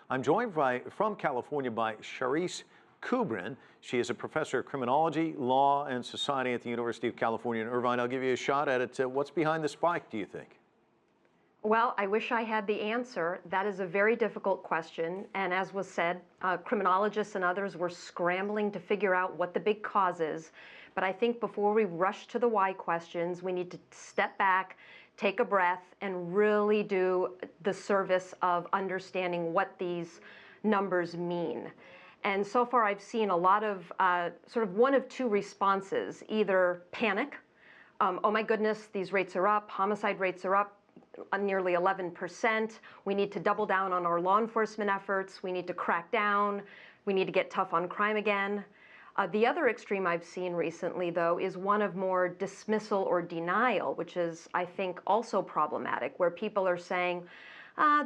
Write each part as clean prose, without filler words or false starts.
I'm joined from California by Charis E Kubrin. She is a professor of criminology, law, and society at the University of California in Irvine. I'll give you a shot at it. What's behind the spike, do you think? Well, I wish I had the answer. That is a very difficult question. And as was said, criminologists and others were scrambling to figure out what the big cause is. But I think before we rush to the why questions, we need to step back, take a breath, and really do the service of understanding what these numbers mean. And so far, I've seen a lot of sort of one of two responses, either panic, oh my goodness, these rates are up, homicide rates are up, nearly 11%. We need to double down on our law enforcement efforts. We need to crack down. We need to get tough on crime again. The other extreme I've seen recently, though, is one of more dismissal or denial, which is, I think, also problematic, where people are saying,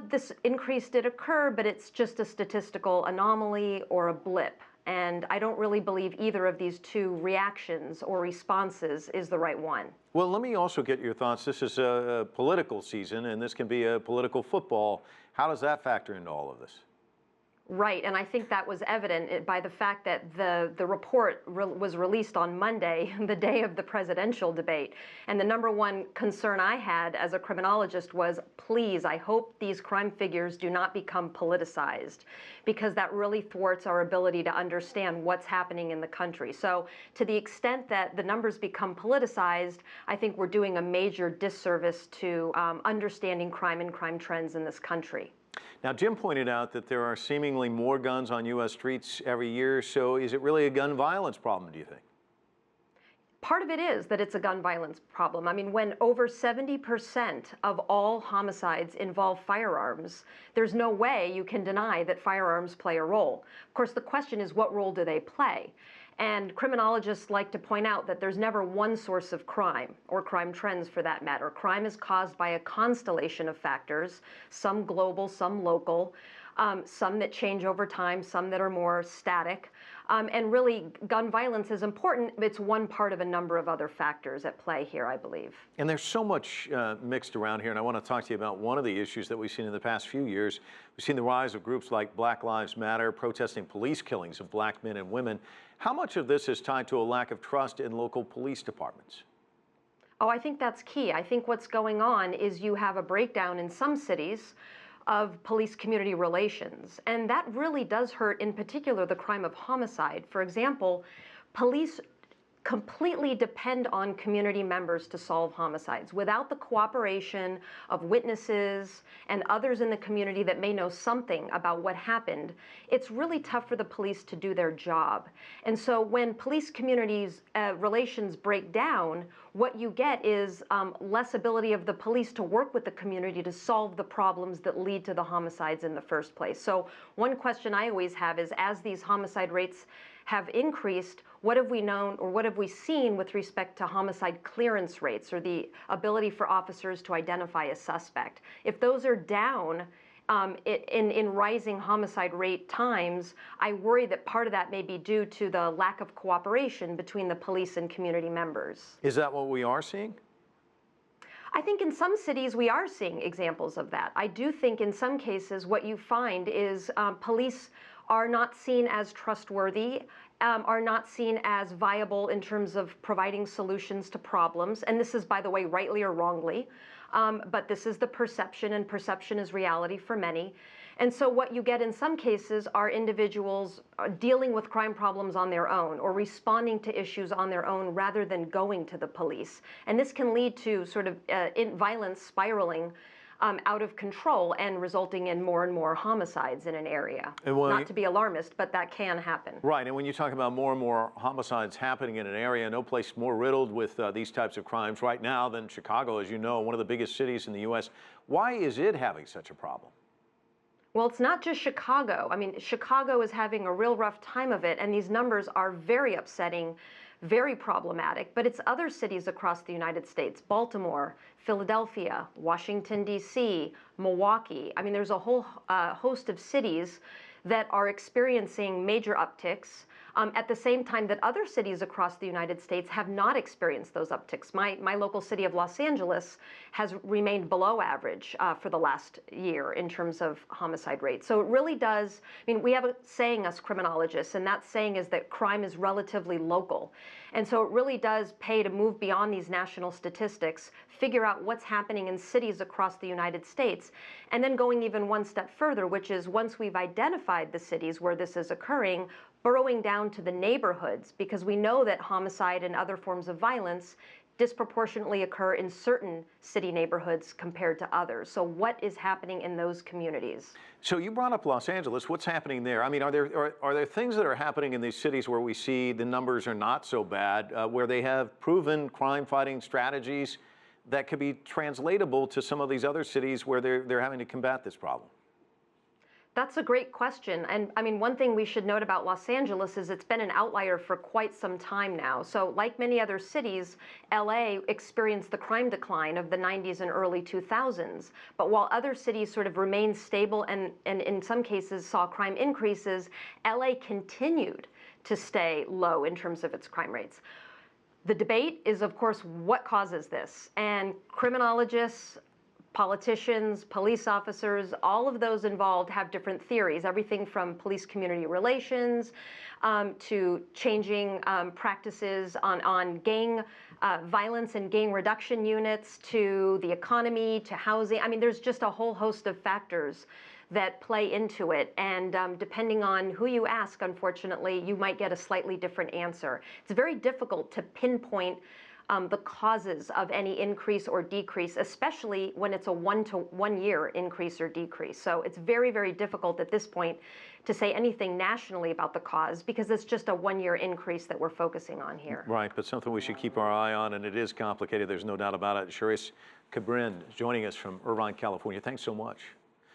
this increase did occur, but it's just a statistical anomaly or a blip. And I don't really believe either of these two reactions or responses is the right one. Well, let me also get your thoughts. This is a political season, and this can be a political football. How does that factor into all of this? Right, and I think that was evident by the fact that the report was released on Monday, the day of the presidential debate. And the number one concern I had as a criminologist was, please, I hope these crime figures do not become politicized, because that really thwarts our ability to understand what's happening in the country. So to the extent that the numbers become politicized, I think we're doing a major disservice to understanding crime and crime trends in this country. Now, Jim pointed out that there are seemingly more guns on U.S. streets every year. So is it really a gun violence problem, do you think? Part of it is that it's a gun violence problem. I mean, when over 70% of all homicides involve firearms, there's no way you can deny that firearms play a role. Of course, the question is, what role do they play? And criminologists like to point out that there's never one source of crime, or crime trends for that matter. Crime is caused by a constellation of factors, some global, some local, some that change over time, some that are more static. And really, gun violence is important, but it's one part of a number of other factors at play here, I believe. And there's so much mixed around here, and I want to talk to you about one of the issues that we've seen in the past few years. We've seen the rise of groups like Black Lives Matter protesting police killings of black men and women. How much of this is tied to a lack of trust in local police departments? Oh, I think that's key. I think what's going on is you have a breakdown in some cities of police-community relations, and that really does hurt, in particular, the crime of homicide. For example, police completely depend on community members to solve homicides. Without the cooperation of witnesses and others in the community that may know something about what happened, it's really tough for the police to do their job. And so when police communities relations break down, what you get is less ability of the police to work with the community to solve the problems that lead to the homicides in the first place. So one question I always have is, as these homicide rates have increased, what have we known or what have we seen with respect to homicide clearance rates, or the ability for officers to identify a suspect? If those are down in rising homicide rate times, I worry that part of that may be due to the lack of cooperation between the police and community members. Is that what we are seeing? I think in some cities we are seeing examples of that. I do think in some cases what you find is police are not seen as trustworthy, are not seen as viable in terms of providing solutions to problems. And this is, by the way, rightly or wrongly, but this is the perception, and perception is reality for many. And so what you get in some cases are individuals dealing with crime problems on their own, or responding to issues on their own rather than going to the police. And this can lead to sort of violence spiraling out of control and resulting in more and more homicides in an area. Not to be alarmist, but that can happen. Right, and when you talk about more and more homicides happening in an area, no place more riddled with these types of crimes right now than Chicago, as you know, one of the biggest cities in the U.S. Why is it having such a problem? Well, it's not just Chicago. I mean, Chicago is having a real rough time of it, and these numbers are very upsetting, very problematic, but it's other cities across the United States: Baltimore, Philadelphia, Washington, D.C., Milwaukee. I mean, there's a whole host of cities that are experiencing major upticks at the same time that other cities across the United States have not experienced those upticks. My local city of Los Angeles has remained below average for the last year in terms of homicide rates. So it really does, I mean, we have a saying, us criminologists, and that saying is that crime is relatively local. And so it really does pay to move beyond these national statistics, figure out what's happening in cities across the United States, and then going even one step further, which is once we've identified the cities where this is occurring, burrowing down to the neighborhoods, because we know that homicide and other forms of violence disproportionately occur in certain city neighborhoods compared to others. So what is happening in those communities? So you brought up Los Angeles. What's happening there? I mean, are there things that are happening in these cities where we see the numbers are not so bad, where they have proven crime-fighting strategies that could be translatable to some of these other cities where they're having to combat this problem? That's a great question. And I mean, one thing we should note about Los Angeles is it's been an outlier for quite some time now. So like many other cities, LA experienced the crime decline of the 90s and early 2000s. But while other cities sort of remained stable and in some cases saw crime increases, LA continued to stay low in terms of its crime rates. The debate is, of course, what causes this? And criminologists, politicians, police officers, all of those involved have different theories, everything from police community relations to changing practices on gang violence and gang reduction units, to the economy, to housing. I mean, there's just a whole host of factors that play into it. And depending on who you ask, unfortunately, you might get a slightly different answer. It's very difficult to pinpoint the causes of any increase or decrease, especially when it's a 1 to 1 year increase or decrease. So it's very, very difficult at this point to say anything nationally about the cause, because it's just a 1 year increase that we're focusing on here. Right, but something we should keep our eye on, and it is complicated, there's no doubt about it. Charis E Kubrin joining us from Irvine, California. Thanks so much.